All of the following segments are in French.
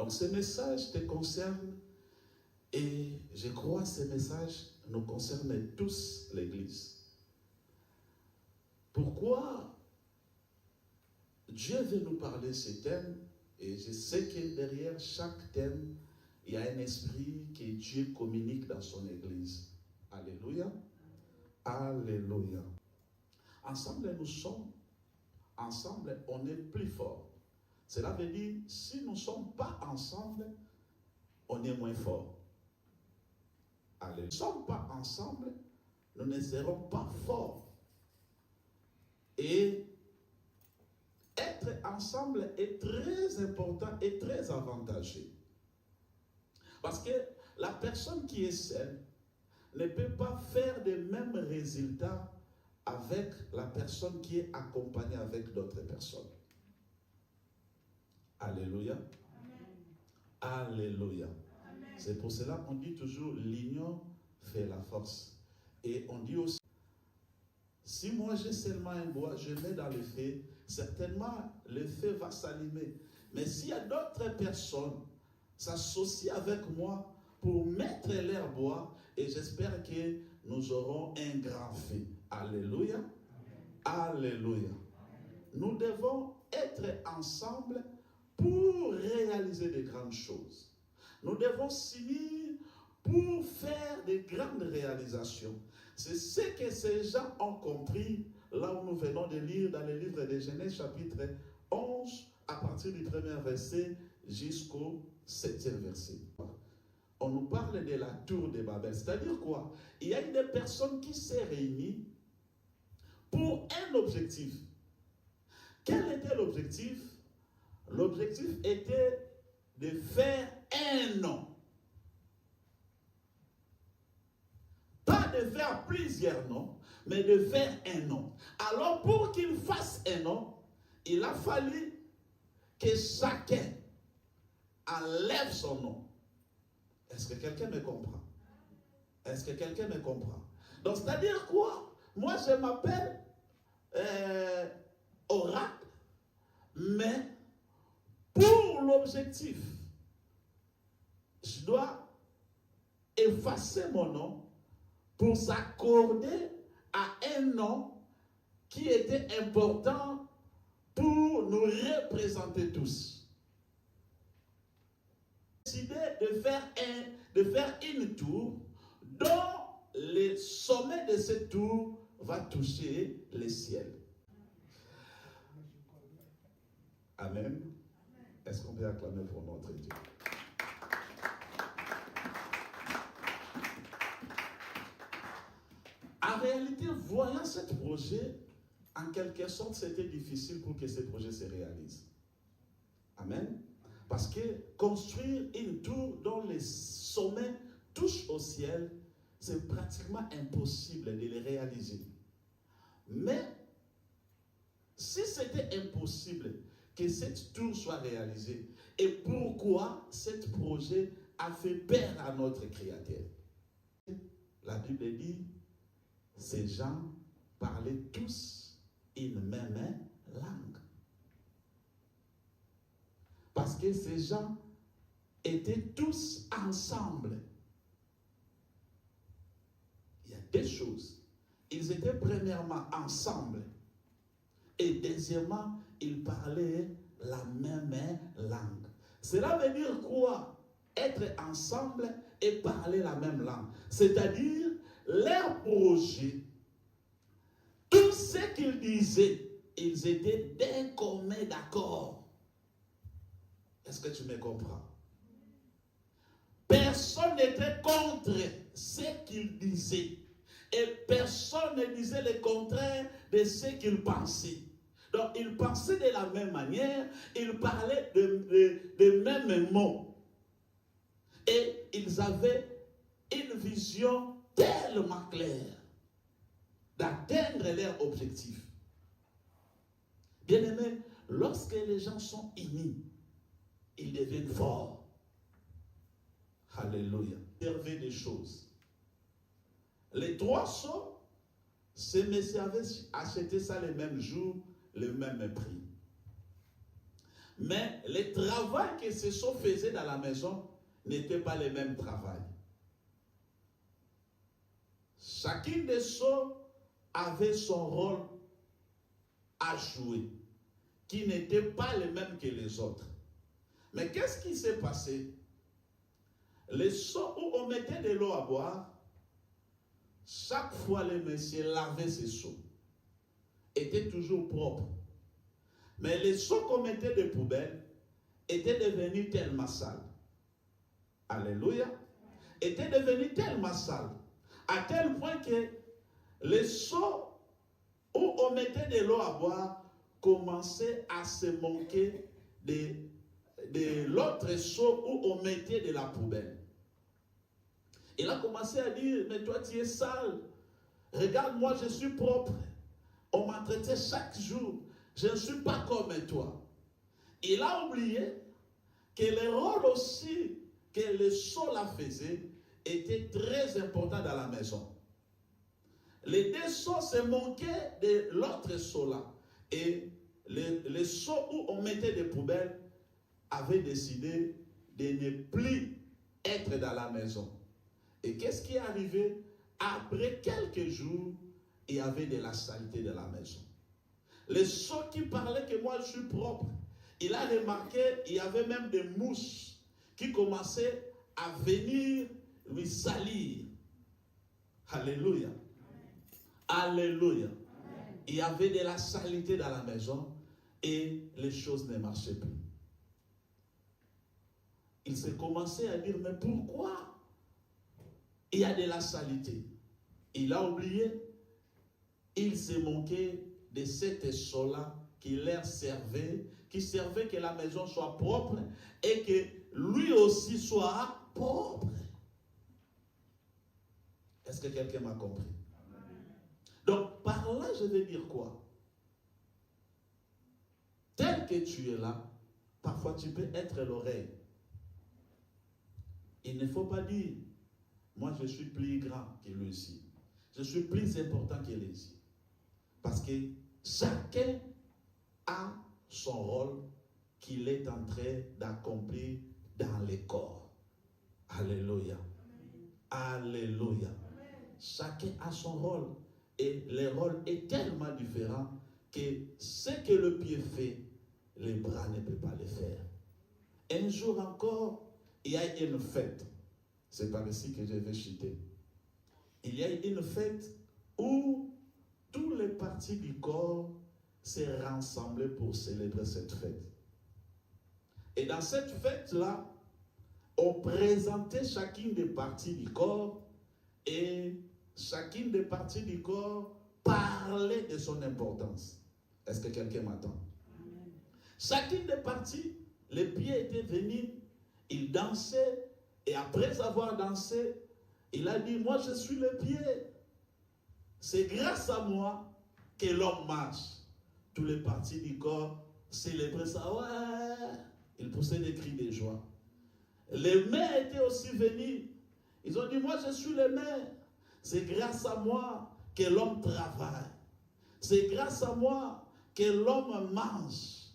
Donc ce message te concerne et je crois que ce message nous concerne tous l'Église. Pourquoi Dieu veut nous parler de ce thème? Et je sais que derrière chaque thème, il y a un esprit que Dieu communique dans son Église. Alléluia. Alléluia. Ensemble, nous sommes, ensemble, on est plus fort. Cela veut dire, si nous ne sommes pas ensemble, on est moins fort. Alléluia. Si nous ne sommes pas ensemble, nous ne serons pas forts. Et être ensemble est très important et très avantageux. Parce que la personne qui est seule ne peut pas faire les mêmes résultats avec la personne qui est accompagnée avec d'autres personnes. Alléluia. Amen. Alléluia. Amen. C'est pour cela qu'on dit toujours l'union fait la force. Et on dit aussi, si moi j'ai seulement un bois, je mets dans le feu, certainement le feu va s'allumer. Mais s'il y a d'autres personnes s'associent avec moi pour mettre leur bois, et j'espère que nous aurons un grand feu. Alléluia. Alléluia. Nous devons être ensemble pour réaliser de grandes choses. Nous devons s'unir pour faire de grandes réalisations. C'est ce que ces gens ont compris là où nous venons de lire dans le livre de Genèse chapitre 11 à partir du premier verset jusqu'au 7e verset. On nous parle de la tour de Babel. C'est-à-dire quoi? Il y a une personne qui s'est réunie pour un objectif. Quel était l'objectif? L'objectif était de faire un nom. Pas de faire plusieurs noms, mais de faire un nom. Alors pour qu'il fasse un nom, il a fallu que chacun enlève son nom. Est-ce que quelqu'un me comprend? Est-ce que quelqu'un me comprend? Donc c'est-à-dire quoi? Moi je m'appelle Oracle, mais pour l'objectif, je dois effacer mon nom pour s'accorder à un nom qui était important pour nous représenter tous. J'ai décidé de faire une tour dont le sommet de cette tour va toucher le ciel. Amen. Est-ce qu'on peut acclamer pour notre Dieu? En réalité, voyant ce projet, en quelque sorte, c'était difficile pour que ce projet se réalise. Amen. Parce que construire une tour dont les sommets touchent au ciel, c'est pratiquement impossible de le réaliser. Mais, si c'était impossible que cette tour soit réalisée, et pourquoi ce projet a fait peur à notre Créateur? La Bible dit, ces gens parlaient tous une même langue. Parce que ces gens étaient tous ensemble. Il y a deux choses. Ils étaient premièrement ensemble. Et deuxièmement, ils parlaient la même langue. Cela veut dire quoi? Être ensemble et parler la même langue. C'est-à-dire, leur projet, tout ce qu'ils disaient, ils étaient d'un commun d'accord. Est-ce que tu me comprends? Personne n'était contre ce qu'ils disaient. Et personne ne disait le contraire de ce qu'ils pensaient. Donc, ils pensaient de la même manière, ils parlaient de mêmes mots. Et ils avaient une vision tellement claire d'atteindre leur objectif. Bien aimé, lorsque les gens sont unis, ils deviennent forts. Alléluia. Observez des choses. Les 3 sceaux, ces messieurs avaient acheté ça le même jour, le même prix. Mais les travaux que ces sceaux faisaient dans la maison n'étaient pas les mêmes travaux. Chacun des sceaux avait son rôle à jouer, qui n'était pas le même que les autres. Mais qu'est-ce qui s'est passé? Les seaux où on mettait de l'eau à boire, chaque fois le monsieur lavait ses seaux, étaient toujours propres. Mais les seaux qu'on mettait de poubelle étaient devenus tellement sales. Alléluia. Étaient devenus tellement sales, à tel point que les seaux où on mettait de l'eau à boire commençaient à se manquer de l'autre seau où on mettait de la poubelle. Il a commencé à dire, mais toi tu es sale, regarde moi je suis propre, on m'a traité chaque jour, je ne suis pas comme toi. Il a oublié que le rôle aussi que le seau la faisait était très important dans la maison. Les deux seaux se manquaient de l'autre seau là. Et les seaux où on mettait des poubelles avaient décidé de ne plus être dans la maison. Et qu'est-ce qui est arrivé? Après quelques jours, il y avait de la saleté dans la maison. Les seaux qui parlaient que moi je suis propre, il a remarqué qu'il y avait même des mouches qui commençaient à venir lui salir. Alléluia. Alléluia. Il y avait de la saleté dans la maison et les choses ne marchaient plus. Il s'est commencé à dire, mais pourquoi il y a de la saleté? Il a oublié, il s'est manqué de cet seau-là qui leur servait, qui servait que la maison soit propre et que lui aussi soit propre. Est-ce que quelqu'un m'a compris? Donc, par là, je veux dire quoi? Tel que tu es là, parfois tu peux être l'oreille. Il ne faut pas dire, moi je suis plus grand que lui-ci. Je suis plus important que lui-ci. Parce que chacun a son rôle qu'il est en train d'accomplir dans le corps. Alléluia. Alléluia. Chacun a son rôle. Et le rôle est tellement différent que ce que le pied fait, les bras ne peuvent pas le faire. Un jour encore, il y a une fête. C'est par ici que je vais chuter. Il y a une fête où tous les parties du corps s'est rassemblés pour célébrer cette fête. Et dans cette fête-là, on présentait chacune des parties du corps et chacune des parties du corps parlait de son importance. Est-ce que quelqu'un m'entend? Chacune des parties, les pieds étaient venus, il dansait et après avoir dansé, il a dit, moi je suis le pied. C'est grâce à moi que l'homme marche. Tous les parties du corps célébraient ça. Ouais. Ils poussaient des cris de joie. Les mains étaient aussi venus. Ils ont dit, moi je suis le main. C'est grâce à moi que l'homme travaille. C'est grâce à moi que l'homme mange.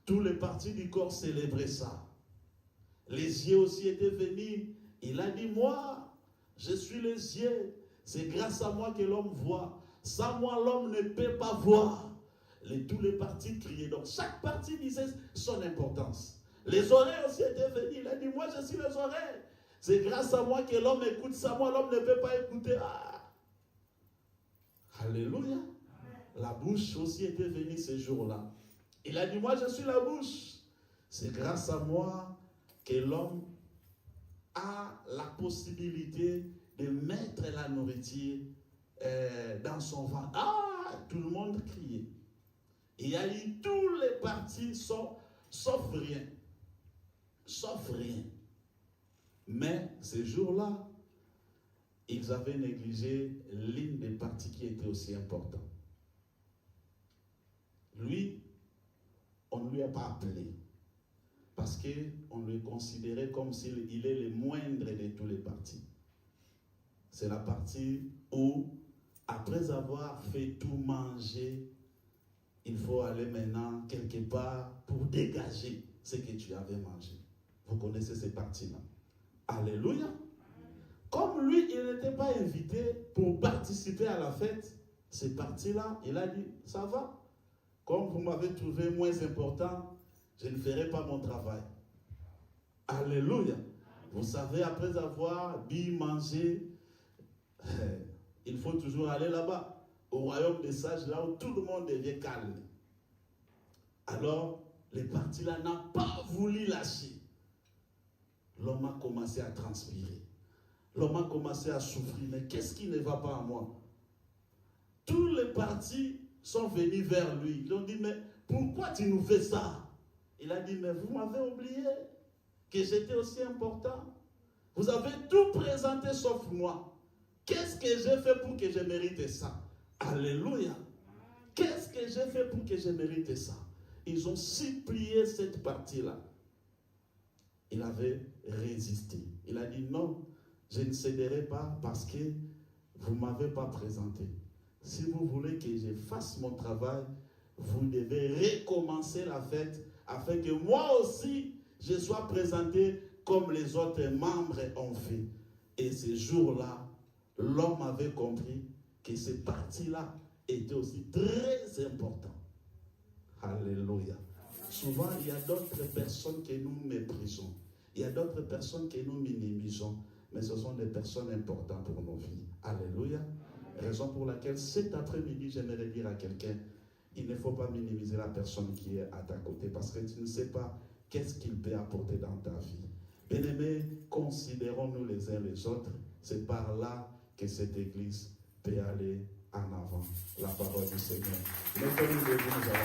Tous les parties du corps célébraient ça. Les yeux aussi étaient venus. Il a dit, moi, je suis les yeux. C'est grâce à moi que l'homme voit. Sans moi, l'homme ne peut pas voir. Tous les parties criaient. Donc, chaque partie disait son importance. Les oreilles aussi étaient venues. Il a dit, moi, je suis les oreilles. C'est grâce à moi que l'homme écoute. Sans moi, l'homme ne peut pas écouter. Ah. Alléluia. La bouche aussi était venue ce jour-là. Il a dit, moi, je suis la bouche. C'est grâce à moi que l'homme a la possibilité de mettre la nourriture dans son ventre. Ah, tout le monde criait. Il y a eu tous les partis sauf rien. Sauf rien. Mais ce jour-là, ils avaient négligé l'une des parties qui était aussi importante. Lui, on ne lui a pas appelé. Parce qu'on le considérait comme s'il est le moindre de tous les partis. C'est la partie où, après avoir fait tout manger, il faut aller maintenant quelque part pour dégager ce que tu avais mangé. Vous connaissez ces parties-là. Alléluia. Comme lui, il n'était pas invité pour participer à la fête, ces parties-là, il a dit, ça va. Comme vous m'avez trouvé moins important, je ne ferai pas mon travail. Alléluia. Vous savez, après avoir bien mangé, il faut toujours aller là-bas, au royaume des sages, là où tout le monde devient calme. Alors, les parties-là n'ont pas voulu lâcher. L'homme a commencé à transpirer. L'homme a commencé à souffrir. Mais qu'est-ce qui ne va pas à moi? Tous les partis sont venus vers lui. Ils ont dit, mais pourquoi tu nous fais ça? Il a dit, mais vous m'avez oublié que j'étais aussi important. Vous avez tout présenté sauf moi. Qu'est-ce que j'ai fait pour que je mérite ça? Alléluia. Qu'est-ce que j'ai fait pour que je mérite ça? Ils ont supplié cette partie-là. Il avait résisté. Il a dit non, je ne céderai pas parce que vous ne m'avez pas présenté. Si vous voulez que je fasse mon travail, vous devez recommencer la fête afin que moi aussi, je sois présenté comme les autres membres ont fait. Et ce jour-là, l'homme avait compris que ces parties-là étaient aussi très importantes. Alléluia. Souvent, il y a d'autres personnes que nous méprisons. Il y a d'autres personnes que nous minimisons. Mais ce sont des personnes importantes pour nos vies. Alléluia. Raison pour laquelle cet après-midi, j'aimerais dire à quelqu'un, il ne faut pas minimiser la personne qui est à ta côté parce que tu ne sais pas qu'est-ce qu'il peut apporter dans ta vie. Bien-aimés, considérons-nous les uns les autres. C'est par là que cette église peut aller en avant. La parole du Seigneur. Mettons-nous debout, nous allons